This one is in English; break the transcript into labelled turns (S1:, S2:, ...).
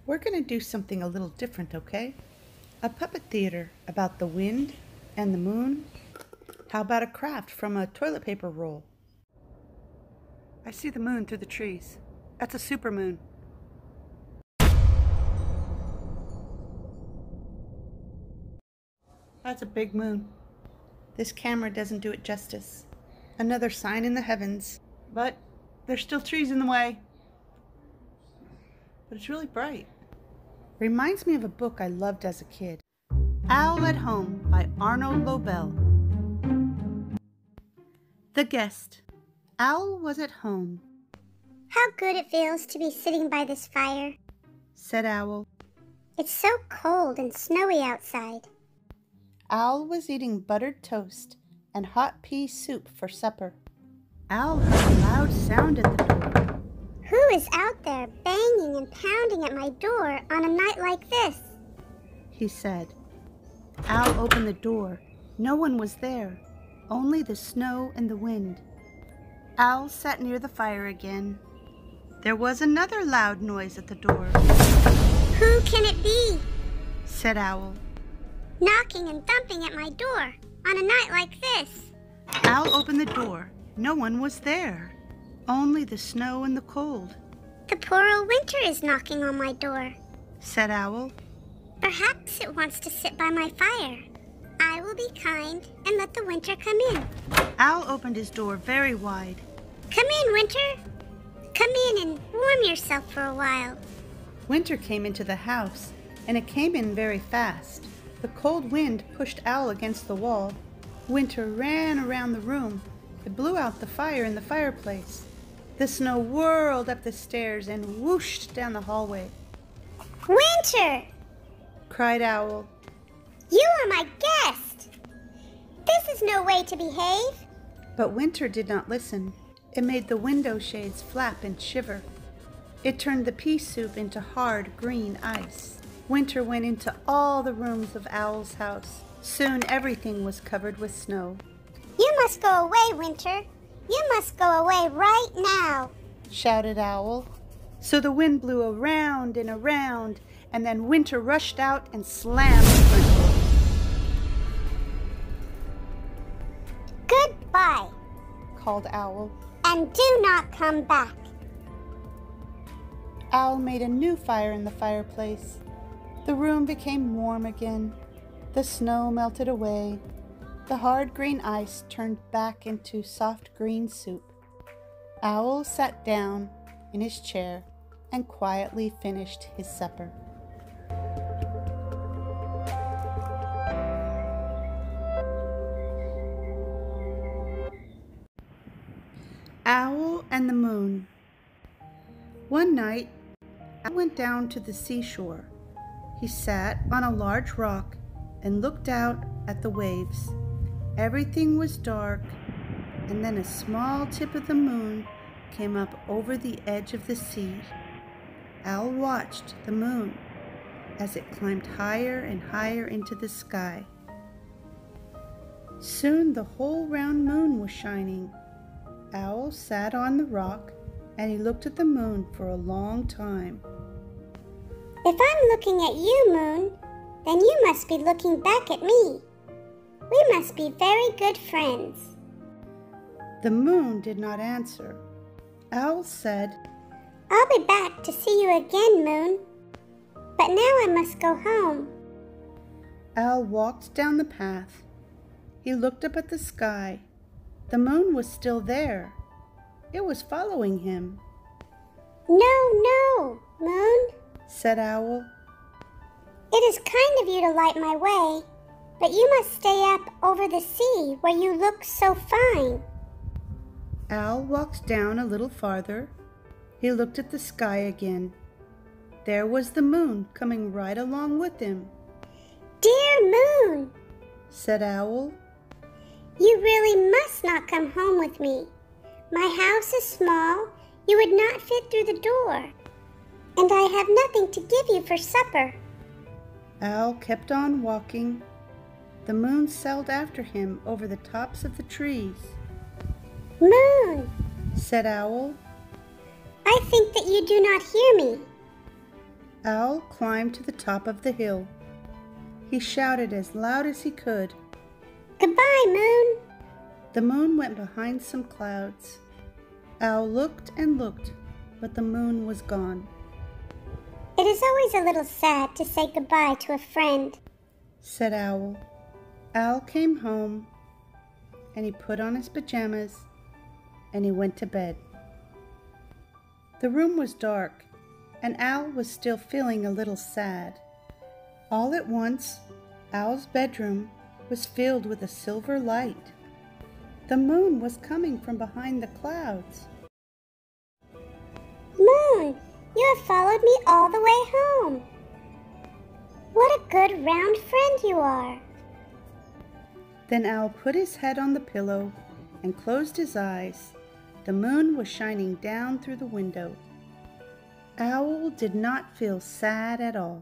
S1: We're going to do something a little different, okay? A puppet theater about the wind and the moon. How about a craft from a toilet paper roll? I see the moon through the trees. That's a supermoon. That's a big moon. This camera doesn't do it justice. Another sign in the heavens. But there's still trees in the way. But it's really bright. Reminds me of a book I loved as a kid. Owl at Home by Arnold Lobel. The Guest. Owl was at home.
S2: How good it feels to be sitting by this fire,
S1: said Owl.
S2: It's so cold and snowy outside.
S1: Owl was eating buttered toast and hot pea soup for supper. Owl heard a loud sound at the door.
S2: Who is out there banging and pounding at my door on a night like this?
S1: He said. Owl opened the door. No one was there, only the snow and the wind. Owl sat near the fire again. There was another loud noise at the door.
S2: Who can it be?
S1: Said Owl.
S2: Knocking and thumping at my door on a night like this.
S1: Owl opened the door. No one was there, only the snow and the cold.
S2: The poor old winter is knocking on my door,
S1: said Owl.
S2: Perhaps it wants to sit by my fire. I will be kind and let the winter come in.
S1: Owl opened his door very wide.
S2: Come in, Winter. Come in and warm yourself for a while.
S1: Winter came into the house, and it came in very fast. The cold wind pushed Owl against the wall. Winter ran around the room. It blew out the fire in the fireplace. The snow whirled up the stairs and whooshed down the hallway.
S2: Winter!
S1: Cried Owl.
S2: You are my guest! This is no way to behave.
S1: But Winter did not listen. It made the window shades flap and shiver. It turned the pea soup into hard green ice. Winter went into all the rooms of Owl's house. Soon everything was covered with snow.
S2: You must go away, Winter. You must go away right now,
S1: shouted Owl. So the wind blew around and around, and then Winter rushed out and slammed the front door.
S2: Goodbye,
S1: called Owl.
S2: And do not come back.
S1: Owl made a new fire in the fireplace. The room became warm again. The snow melted away. The hard green ice turned back into soft green soup. Owl sat down in his chair and quietly finished his supper. Owl and the Moon. One night, Owl went down to the seashore. He sat on a large rock and looked out at the waves. Everything was dark, and then a small tip of the moon came up over the edge of the sea. Owl watched the moon as it climbed higher and higher into the sky. Soon the whole round moon was shining. Owl sat on the rock and he looked at the moon for a long time.
S2: If I'm looking at you, Moon, then you must be looking back at me. We must be very good friends.
S1: The moon did not answer. Owl said,
S2: I'll be back to see you again, Moon. But now I must go home.
S1: Owl walked down the path. He looked up at the sky. The moon was still there. It was following him.
S2: No, Moon,
S1: said Owl.
S2: It is kind of you to light my way, but you must stay up over the sea where you look so fine.
S1: Owl walked down a little farther. He looked at the sky again. There was the moon coming right along with him.
S2: Dear Moon,
S1: said Owl.
S2: You really must not come home with me. My house is small. You would not fit through the door. And I have nothing to give you for supper.
S1: Owl kept on walking. The moon sailed after him over the tops of the trees.
S2: Moon,
S1: said Owl.
S2: I think that you do not hear me.
S1: Owl climbed to the top of the hill. He shouted as loud as he could.
S2: "Goodbye, Moon."
S1: The moon went behind some clouds. Owl looked and looked, but the moon was gone.
S2: "It is always a little sad to say goodbye to a friend,"
S1: said Owl. Owl came home, and he put on his pajamas, and he went to bed. The room was dark, and Owl was still feeling a little sad. All at once, Owl's bedroom was filled with a silver light. The moon was coming from behind the clouds.
S2: "Moon, you have followed me all the way home. What a good round friend you are."
S1: Then Owl put his head on the pillow and closed his eyes. The moon was shining down through the window. Owl did not feel sad at all.